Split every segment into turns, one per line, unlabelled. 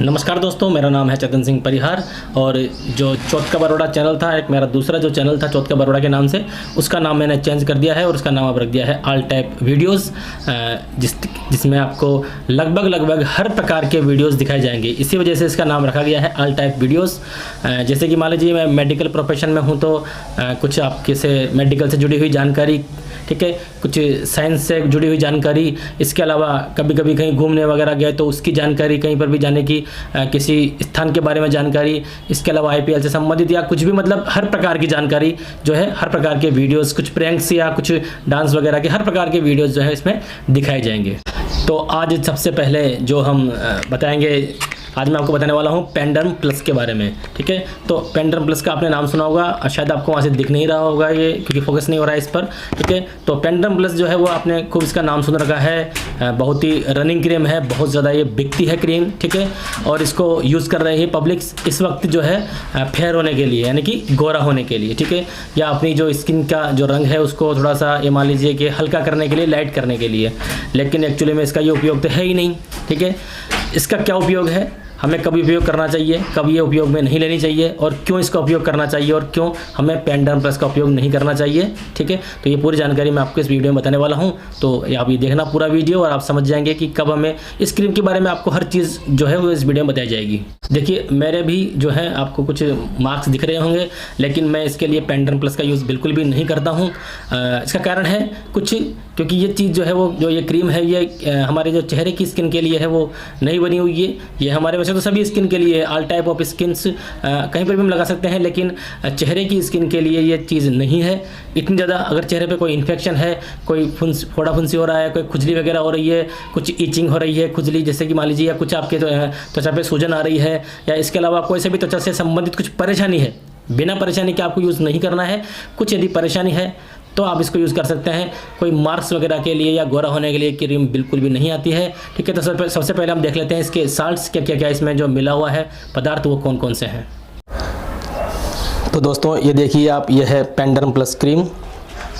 नमस्कार दोस्तों, मेरा नाम है चेतन सिंह परिहार और जो चौथ का बरोड़ा चैनल था, एक मेरा दूसरा जो चैनल था चौथ का बरोड़ा के नाम से, उसका नाम मैंने चेंज कर दिया है और उसका नाम अब रख दिया है ऑल टाइप वीडियोस, जिसमें आपको लगभग हर प्रकार के वीडियोस दिखाए जाएंगे। इसी वजह से इसका नाम रखा गया है ऑल टाइप वीडियोस। जैसे कि मान लीजिए मैं मेडिकल प्रोफेशन में हूँ तो कुछ आपके से मेडिकल से जुड़ी हुई जानकारी, ठीक है, कुछ साइंस से जुड़ी हुई जानकारी, इसके अलावा कभी कभी कहीं घूमने वगैरह गए तो उसकी जानकारी, कहीं पर भी जाने की किसी स्थान के बारे में जानकारी, इसके अलावा आईपीएल से संबंधित या कुछ भी, मतलब हर प्रकार की जानकारी जो है, हर प्रकार के वीडियोस, कुछ प्रैंक्स या कुछ डांस वगैरह के हर प्रकार के वीडियोस जो है इसमें दिखाए जाएंगे। तो आज सबसे पहले जो हम बताएंगे, आज मैं आपको बताने वाला हूँ पेंडरम प्लस के बारे में, ठीक है। तो पेंडरम प्लस का आपने नाम सुना होगा, शायद आपको वहाँ से दिख नहीं रहा होगा ये, क्योंकि फोकस नहीं हो रहा है इस पर, ठीक है। तो पेंडरम प्लस जो है वो आपने खूब इसका नाम सुन रखा है, बहुत ही रनिंग क्रीम है, बहुत ज़्यादा ये बिकती है क्रीम, ठीक है। और इसको यूज़ कर रहे हैं पब्लिक इस वक्त जो है फेयर होने के लिए, यानी कि गोरा होने के लिए, ठीक है, या अपनी जो स्किन का जो रंग है उसको थोड़ा सा ये मान लीजिए कि हल्का करने के लिए, लाइट करने के लिए। लेकिन एक्चुअली में इसका ये उपयोग तो है ही नहीं, ठीक है। इसका क्या उपयोग है, हमें कब उपयोग करना चाहिए, कब ये उपयोग में नहीं लेनी चाहिए, और क्यों इसका उपयोग करना चाहिए और क्यों हमें पेंडरम प्लस का उपयोग नहीं करना चाहिए, ठीक है। तो ये पूरी जानकारी मैं आपको इस वीडियो में बताने वाला हूँ। तो आप ये देखना पूरा वीडियो और आप समझ जाएंगे कि कब हमें इस क्रीम के बारे में आपको हर चीज़ जो है वो इस वीडियो में बताई जाएगी। देखिए, मेरे भी जो है आपको कुछ मार्क्स दिख रहे होंगे, लेकिन मैं इसके लिए पेंडरम प्लस का यूज़ बिल्कुल भी नहीं करता हूँ। इसका कारण है कुछ, क्योंकि ये चीज़ जो है वो, जो ये क्रीम है, ये हमारे जो चेहरे की स्किन के लिए है वो नहीं बनी हुई है। ये हमारे वैसे तो सभी स्किन के लिए, ऑल टाइप ऑफ स्किन्स कहीं पर भी हम लगा सकते हैं, लेकिन चेहरे की स्किन के लिए ये चीज़ नहीं है इतनी ज़्यादा। अगर चेहरे पे कोई इन्फेक्शन है, कोई फोड़ा फुंसी हो रहा है, कोई खुजली वगैरह हो रही है, कुछ ईचिंग हो रही है, खुजली जैसे कि मान लीजिए, या कुछ आपके त्वचा पे सूजन आ रही है, या इसके अलावा कोई से भी त्वचा से संबंधित कुछ परेशानी है, बिना परेशानी के आपको यूज़ नहीं करना है। कुछ यदि परेशानी है तो आप इसको यूज़ कर सकते हैं। कोई मार्क्स वगैरह के लिए या गोरा होने के लिए क्रीम बिल्कुल भी नहीं आती है, ठीक है। तो सबसे पहले हम देख लेते हैं इसके साल्ट्स क्या इसमें जो मिला हुआ है पदार्थ, वो कौन कौन से हैं। तो दोस्तों ये देखिए आप, ये है पेंडरम प्लस क्रीम।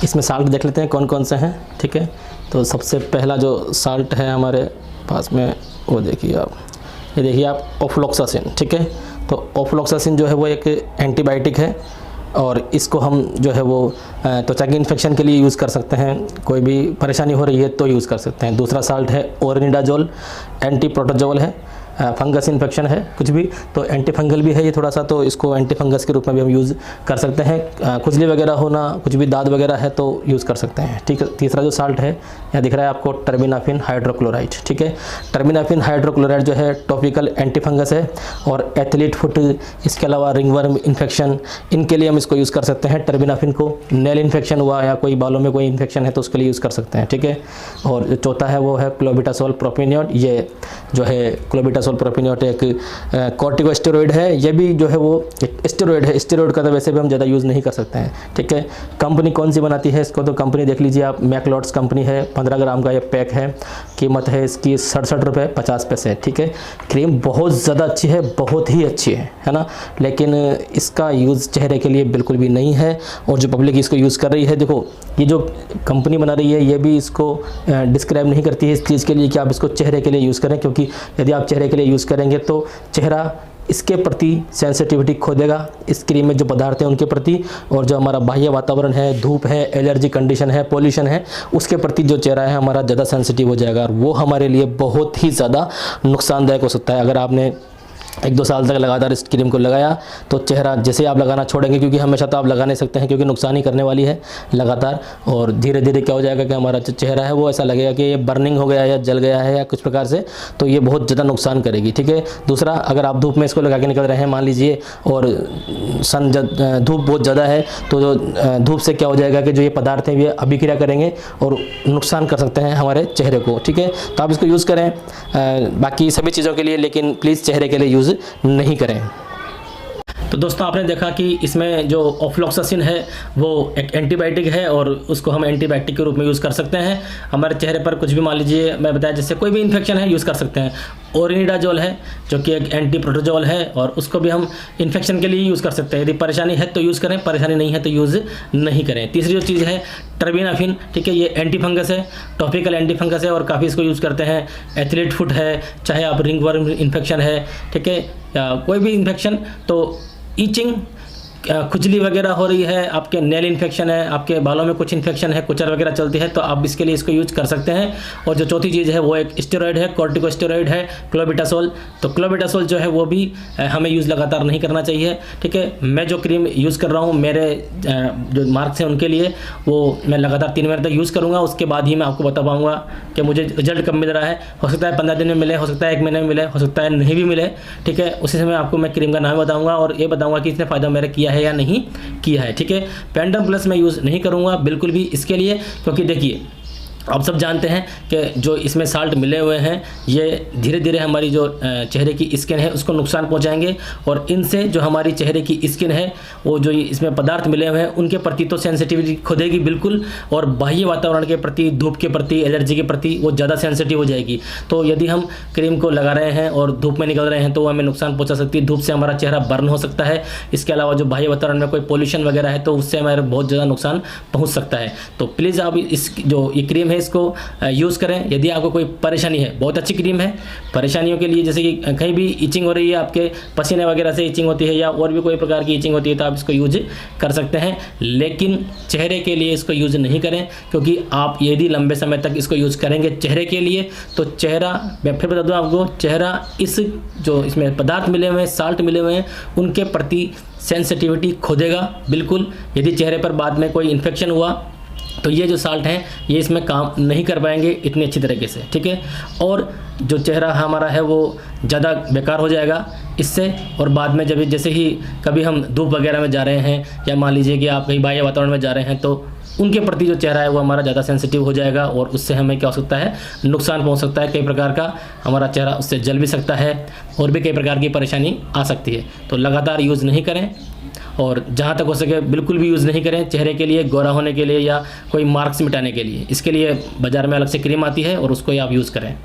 इसमें साल्ट देख लेते हैं कौन कौन से हैं, ठीक है। तो सबसे पहला जो साल्ट है हमारे पास में, वो देखिए आप, ये देखिए आप, ऑफ्लॉक्सासिन, ठीक है। तो ऑफ्लॉक्सासिन जो है वो एक एंटीबायोटिक है और इसको हम जो है वो त्वचा की इन्फेक्शन के लिए यूज़ कर सकते हैं। कोई भी परेशानी हो रही है तो यूज़ कर सकते हैं। दूसरा साल्ट है ओरनिडाजोल, एंटी प्रोटोजोल है, फंगस इन्फेक्शन है कुछ भी तो एंटी फंगल भी है ये थोड़ा सा, तो इसको एंटी फंगस के रूप में भी हम यूज़ कर सकते हैं। खुजली वगैरह होना, कुछ भी दाद वगैरह है तो यूज़ कर सकते हैं, ठीक है। तीसरा जो साल्ट है यहाँ दिख रहा है आपको, टर्बिनाफिन हाइड्रोक्लोराइड, ठीक है। टर्बिनाफिन हाइड्रोक्लोराइड जो है टॉपिकल एंटी फंगस है और एथलीट फुट, इसके अलावा रिंगवर्म इन्फेक्शन, इनके लिए हम इसको यूज़ कर सकते हैं टर्बिनाफिन को। नेल इन्फेक्शन हुआ या कोई बालों में कोई इन्फेक्शन है तो उसके लिए यूज़ कर सकते हैं, ठीक है। और जो चौथा है वो है क्लोबिटासोल प्रोपिनियोन। ये जो है क्लोबिटासोल प्रोपिनियोन एक कॉर्टिकोस्टेरॉइड है, ये भी जो है वो एक स्टेरॉइड है। स्टेरॉइड का तो वैसे भी हम ज़्यादा यूज़ नहीं कर सकते हैं, ठीक है। कंपनी कौन सी बनाती है इसको, तो कंपनी देख लीजिए आप, मैकलॉट्स कंपनी है। 15 ग्राम का ये पैक है, कीमत है इसकी 67 रुपये 50 पैसे, ठीक है। क्रीम बहुत ज़्यादा अच्छी है, बहुत ही अच्छी है ना, लेकिन इसका यूज़ चेहरे के लिए बिल्कुल भी नहीं है। और जो पब्लिक इसको यूज़ कर रही है, देखो ये जो कंपनी बना रही है ये भी इसको डिस्क्राइब नहीं करती है इस चीज़ के लिए कि आप इसको चेहरे के लिए यूज़ करें, क्योंकि यदि आप चेहरे के लिए यूज़ करेंगे तो चेहरा इसके प्रति सेंसिटिविटी खो देगा, इस क्रीम में जो पदार्थ हैं उनके प्रति, और जो हमारा बाह्य वातावरण है, धूप है, एलर्जी कंडीशन है, पोल्यूशन है, उसके प्रति जो चेहरा है हमारा ज़्यादा सेंसिटिव हो जाएगा और वो हमारे लिए बहुत ही ज़्यादा नुकसानदायक हो सकता है। अगर आपने 1-2 साल तक लगातार इस क्रीम को लगाया तो चेहरा जैसे आप लगाना छोड़ेंगे, क्योंकि हमेशा तो आप लगा नहीं सकते हैं क्योंकि नुकसान ही करने वाली है लगातार, और धीरे धीरे क्या हो जाएगा कि हमारा जो चेहरा है वो ऐसा लगेगा कि ये बर्निंग हो गया या जल गया है या कुछ प्रकार से, तो ये बहुत ज़्यादा नुकसान करेगी, ठीक है। दूसरा, अगर आप धूप में इसको लगा के निकल रहे हैं मान लीजिए और धूप बहुत ज़्यादा है, तो जो धूप से क्या हो जाएगा कि जो ये पदार्थ हैं ये अभिक्रिया करेंगे और नुकसान कर सकते हैं हमारे चेहरे को, ठीक है। तो आप इसको यूज़ करें बाकी सभी चीज़ों के लिए, लेकिन प्लीज़ चेहरे के लिए यूज़ नहीं करें। तो दोस्तों आपने देखा कि इसमें जो ऑफ्लॉक्सासिन है वो एक एंटीबायोटिक है और उसको हम एंटीबायोटिक के रूप में यूज़ कर सकते हैं। हमारे चेहरे पर कुछ भी मान लीजिए, मैं बताया जैसे कोई भी इन्फेक्शन है यूज़ कर सकते हैं। ओरिनिडाजोल है जो कि एक एंटी प्रोटोजोल है, और उसको भी हम इन्फेक्शन के लिए यूज़ कर सकते हैं। यदि परेशानी है तो यूज़ करें, परेशानी नहीं है तो यूज़ नहीं करें। तीसरी जो चीज़ है टर्बिनाफिन, ठीक है, ये एंटी फंगस है, टॉपिकल एंटी फंगस है और काफ़ी इसको यूज़ करते हैं। एथलीट फुट है, चाहे आप रिंगवर्म इन्फेक्शन है, ठीक है, या कोई भी इन्फेक्शन, तो ईचिंग, खुजली वगैरह हो रही है, आपके नेल इन्फेक्शन है, आपके बालों में कुछ इन्फेक्शन है, कुचर वगैरह चलती है, तो आप इसके लिए इसको यूज कर सकते हैं। और जो चौथी चीज़ है वो एक स्टेरॉइड है, कॉर्टिकोस्टेरॉइड है, क्लोबिटासोल। तो क्लोबिटासोल जो है वो भी हमें यूज़ लगातार नहीं करना चाहिए, ठीक है। मैं जो क्रीम यूज़ कर रहा हूँ, मेरे जो मार्क्स हैं उनके लिए, वो मैं लगातार 3 महीने तक यूज़ करूँगा, उसके बाद ही मैं आपको बता पाऊँगा कि मुझे रिजल्ट कब मिल रहा है। हो सकता है 15 दिन में मिले, हो सकता है 1 महीने में मिले, हो सकता है नहीं भी मिले, ठीक है। उसी समय आपको मैं क्रीम का नाम बताऊँगा और ये बताऊँगा कि इसने फ़ायदा मेरा किया है या नहीं किया है, ठीक है। पेंडम प्लस मैं यूज़ नहीं करूँगा बिल्कुल भी इसके लिए, क्योंकि देखिए आप सब जानते हैं कि जो इसमें साल्ट मिले हुए हैं ये धीरे धीरे हमारी जो चेहरे की स्किन है उसको नुकसान पहुंचाएंगे, और इनसे जो हमारी चेहरे की स्किन है वो जो इसमें पदार्थ मिले हुए हैं उनके प्रति तो सेंसिटिविटी खुदेगी बिल्कुल, और बाह्य वातावरण के प्रति, धूप के प्रति, एलर्जी के प्रति वो ज़्यादा सेंसिटिव हो जाएगी। तो यदि हम क्रीम को लगा रहे हैं और धूप में निकल रहे हैं तो वो हमें नुकसान पहुँचा सकती है। धूप से हमारा चेहरा बर्न हो सकता है। इसके अलावा जो बाह्य वातावरण में कोई पोल्यूशन वगैरह है तो उससे हमारे बहुत ज़्यादा नुकसान पहुँच सकता है। तो प्लीज़ आप इस जो ये क्रीम है इसको यूज़ करें। यदि आपको कोई परेशानी है, बहुत अच्छी क्रीम है परेशानियों के लिए, जैसे कि कहीं भी ईचिंग हो रही है, आपके पसीने वगैरह से ईचिंग होती है या और भी कोई प्रकार की ईचिंग होती है, तो आप इसको यूज कर सकते हैं। लेकिन चेहरे के लिए इसको यूज़ नहीं करें, क्योंकि आप यदि लंबे समय तक इसको यूज़ करेंगे चेहरे के लिए तो चेहरा, मैं फिर बता दूँ आपको, चेहरा इस जो इसमें पदार्थ मिले हुए हैं, साल्ट मिले हुए हैं, उनके प्रति सेंसिटिविटी खो देगा बिल्कुल। यदि चेहरे पर बाद में कोई इन्फेक्शन हुआ तो ये जो साल्ट हैं ये इसमें काम नहीं कर पाएंगे इतनी अच्छी तरीके से, ठीक है। और जो चेहरा हमारा है वो ज़्यादा बेकार हो जाएगा इससे। और बाद में जब जैसे ही कभी हम धूप वगैरह में जा रहे हैं या मान लीजिए कि आप कहीं बाह्य वातावरण में जा रहे हैं तो उनके प्रति जो चेहरा है वो हमारा ज़्यादा सेंसिटिव हो जाएगा, और उससे हमें क्या हो सकता है, नुकसान पहुंच सकता है कई प्रकार का। हमारा चेहरा उससे जल भी सकता है और भी कई प्रकार की परेशानी आ सकती है। तो लगातार यूज़ नहीं करें, और जहाँ तक हो सके बिल्कुल भी यूज़ नहीं करें चेहरे के लिए, गोरा होने के लिए या कोई मार्क्स मिटाने के लिए। इसके लिए बाज़ार में अलग से क्रीम आती है और उसको ही आप यूज़ करें।